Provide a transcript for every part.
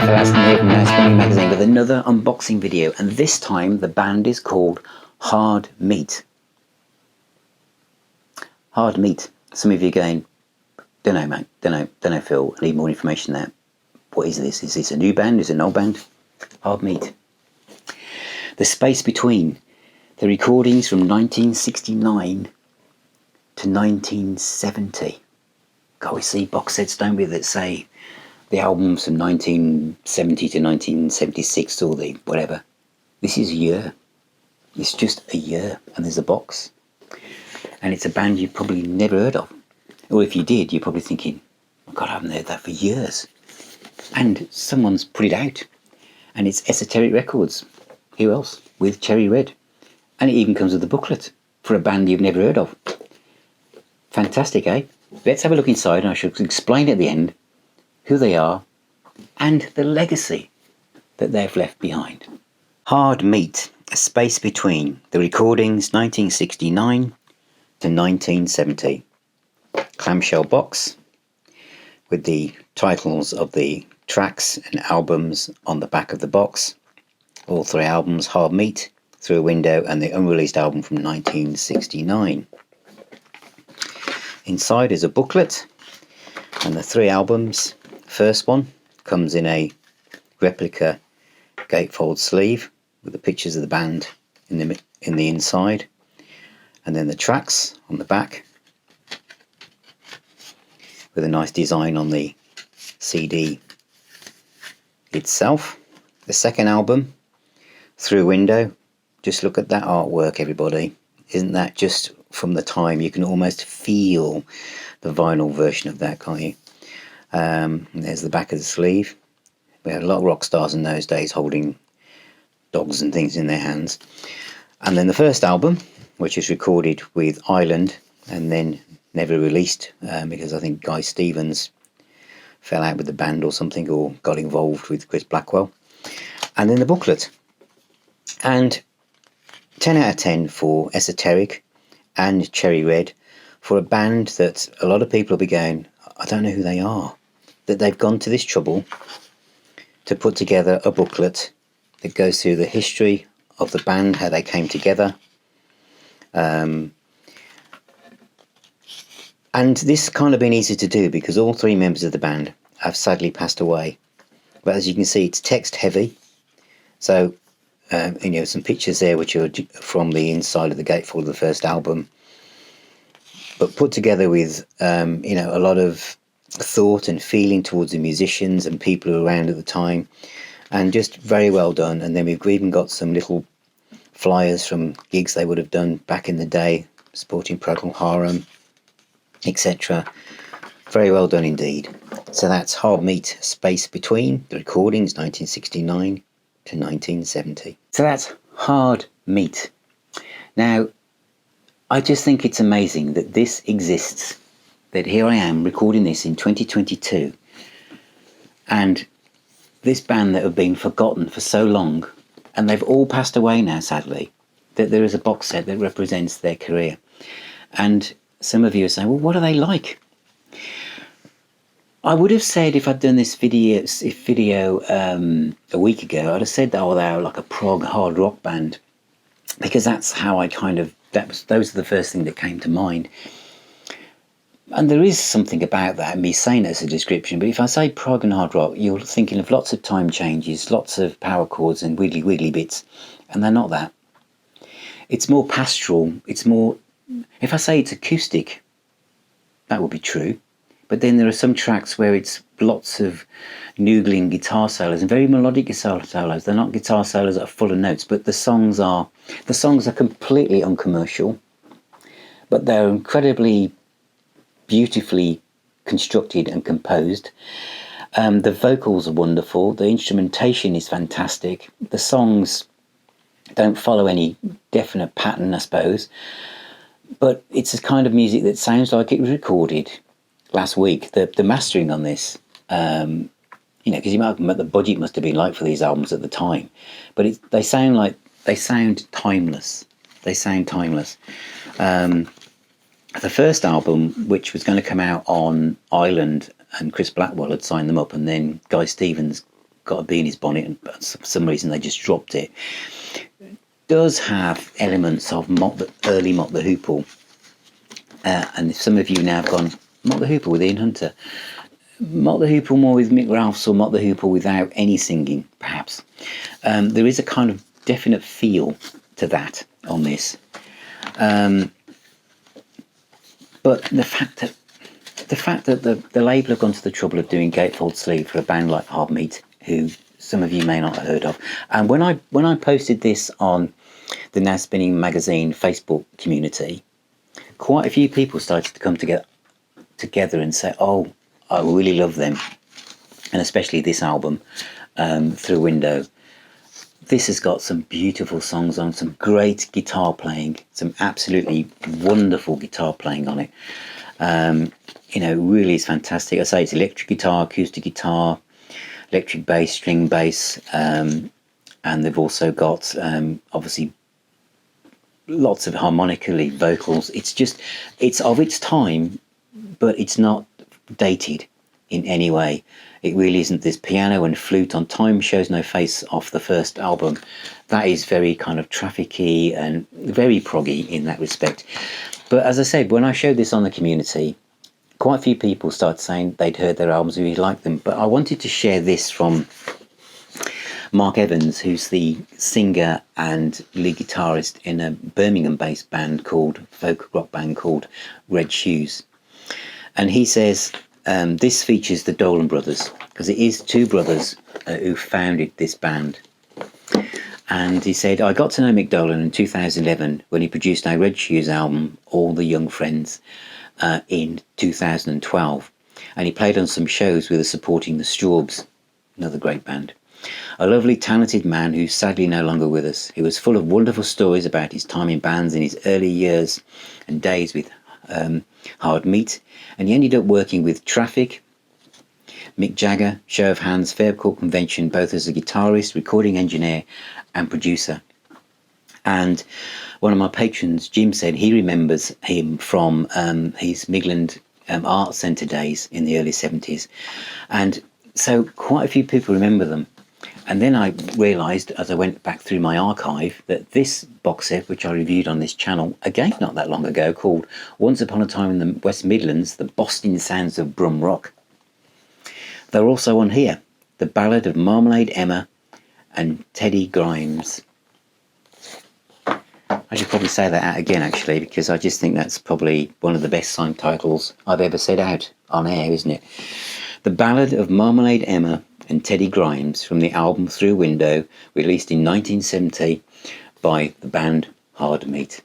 for Aston here from Aston magazine with another unboxing video, and this time the band is called Hard Meat. Hard Meat. Some of you are going, don't know mate, don't know Phil, I need more information there. What is this? Is this a new band? Is it an old band? Hard Meat. The space between the recordings from 1969 to 1970. God, we see box sets, don't we, that say the albums from 1970 to 1976 or the whatever. This is a year. It's just a year, and there's a box. And it's a band you've probably never heard of. Or if you did, you're probably thinking, oh God, I haven't heard that for years. And someone's put it out. And it's Esoteric Records. Who else? With Cherry Red. And it even comes with a booklet for a band you've never heard of. Fantastic, eh? Let's have a look inside, and I shall explain at the end who they are and the legacy that they've left behind. Hard Meat, a space between the recordings 1969 to 1970. Clamshell box with the titles of the tracks and albums on the back of the box. All three albums, Hard Meat, Through a Window, and the Unreleased album from 1969. Inside is a booklet and the three albums. First one comes in a replica gatefold sleeve with the pictures of the band in the inside, and then the tracks on the back with a nice design on the CD itself. The second album, Through a Window. Just look at that artwork, everybody. Isn't that just from the time? You can almost feel the vinyl version of that, can't you? There's the back of the sleeve. We had a lot of rock stars in those days holding dogs and things in their hands. And then the first album, which is recorded with Island and then never released because I think Guy Stevens fell out with the band or something, or got involved with Chris Blackwell. And then the booklet. And 10 out of 10 for Esoteric and Cherry Red, for a band that a lot of people will be going, I don't know who they are. That they've gone to this trouble to put together a booklet that goes through the history of the band, how they came together. And this kind of been easy to do because all three members of the band have sadly passed away. But as you can see, it's text heavy. So, some pictures there which are from the inside of the gatefold of the first album, but put together with, a lot of thought and feeling towards the musicians and people who were around at the time, and just very well done. And then we've even got some little flyers from gigs they would have done back in the day, supporting Procol Harum, etc. Very well done indeed. So that's Hard Meat, space between the recordings 1969 to 1970. So that's Hard Meat. Now, I just think it's amazing that this exists, that here I am recording this in 2022, and this band that have been forgotten for so long, and they've all passed away now, sadly, that there is a box set that represents their career. And some of you are saying, well, what are they like? I would have said, if I'd done this video a week ago, I'd have said, oh, they're like a prog hard rock band, because that's how those are the first thing that came to mind. And there is something about that, me saying it as a description, but if I say prog and hard rock, you're thinking of lots of time changes, lots of power chords and wiggly bits, and they're not that. It's more pastoral, it's more, if I say it's acoustic, that would be true. But then there are some tracks where it's lots of noodling guitar solos and very melodic guitar solos. They're not guitar solos that are full of notes, but the songs are completely uncommercial, but they're incredibly beautifully constructed and composed. The vocals are wonderful. The instrumentation is fantastic. The songs don't follow any definite pattern, I suppose, but it's a kind of music that sounds like it was recorded last week. The mastering on this, because you might have the budget must have been like for these albums at the time, but they sound timeless. They sound timeless. The first album, which was going to come out on Island, and Chris Blackwell had signed them up, and then Guy Stevens got a bee in his bonnet, and for some reason they just dropped it. Does have elements of early Mott the Hoople, and if some of you now have gone, Mott the Hoople with Ian Hunter, Mott the Hoople more with Mick Ralphs, or Mott the Hoople without any singing, perhaps. There is a kind of definite feel to that on this, but the fact that the label have gone to the trouble of doing gatefold sleeve for a band like Hard Meat, who some of you may not have heard of, and when I posted this on the Now Spinning magazine Facebook community, quite a few people started to come together and say, "Oh, I really love them," and especially this album, Through Window. This has got some beautiful songs on, some great guitar playing, some absolutely wonderful guitar playing on it. Really is fantastic. I say it's electric guitar, acoustic guitar, electric bass, string bass, and they've also got obviously lots of harmonica lead vocals. It's of its time, but it's not dated in any way. It really isn't. This piano and flute on Time Shows No Face off the first album. That is very kind of trafficky and very proggy in that respect. But as I said, when I showed this on the community, quite a few people started saying they'd heard their albums, really liked them. But I wanted to share this from Mark Evans, who's the singer and lead guitarist in a Birmingham-based folk rock band called Red Shoes. And he says, this features the Dolan brothers, because it is two brothers who founded this band. And he said, I got to know Mick Dolan in 2011 when he produced our Red Shoes album, All the Young Friends, in 2012. And he played on some shows with us supporting the Straubs, another great band. A lovely, talented man who's sadly no longer with us. He was full of wonderful stories about his time in bands in his early years and days with Hard Meat, and he ended up working with Traffic, Mick Jagger, Show of Hands, Fairport Convention, both as a guitarist, recording engineer and producer. And one of my patrons, Jim, said he remembers him from his Midland Arts Centre days in the early 70s. And so quite a few people remember them. And then I realised, as I went back through my archive, that this box set, which I reviewed on this channel, again not that long ago, called Once Upon a Time in the West Midlands, The Boston Sounds of Brum Rock. They're also on here, The Ballad of Marmalade Emma and Teddy Grimes. I should probably say that out again, actually, because I just think that's probably one of the best song titles I've ever said out on air, isn't it? The Ballad of Marmalade Emma and Teddy Grimes, from the album Through Window, released in 1970 by the band Hard Meat.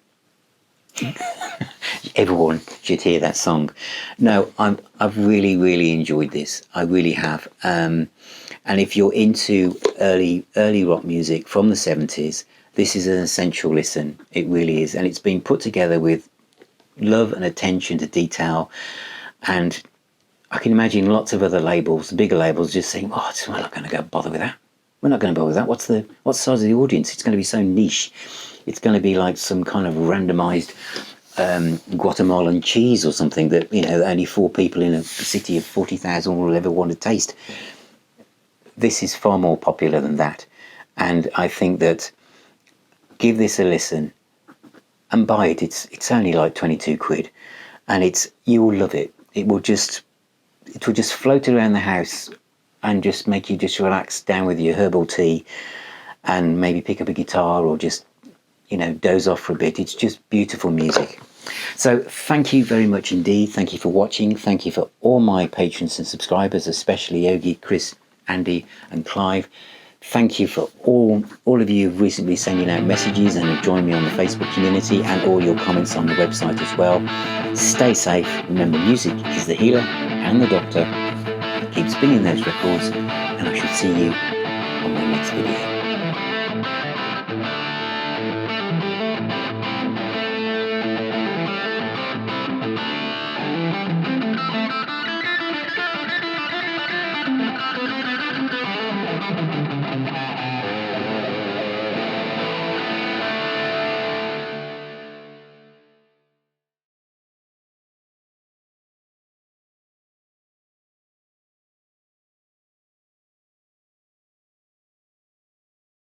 Everyone should hear that song. No, I've really, really enjoyed this. I really have. And if you're into early rock music from the 70s, this is an essential listen. It really is. And it's been put together with love and attention to detail. And I can imagine lots of other labels, bigger labels, just saying, "Oh, we're not going to go bother with that. We're not going to bother with that. What's the size of the audience? It's going to be so niche. It's going to be like some kind of randomised Guatemalan cheese or something that only 4 people in a city of 40,000 will ever want to taste." This is far more popular than that, and I think that give this a listen and buy it. It's only like 22 quid, and you will love it. It will just float around the house and just make you just relax down with your herbal tea and maybe pick up a guitar or just, doze off for a bit. It's just beautiful music. So thank you very much indeed. Thank you for watching. Thank you for all my patrons and subscribers, especially Yogi, Chris, Andy and Clive. Thank you for all of you who've recently sending out messages and have joined me on the Facebook community, and all your comments on the website as well. Stay safe. Remember, music is the healer and the doctor. Keep spinning those records, and I shall see you on my next video.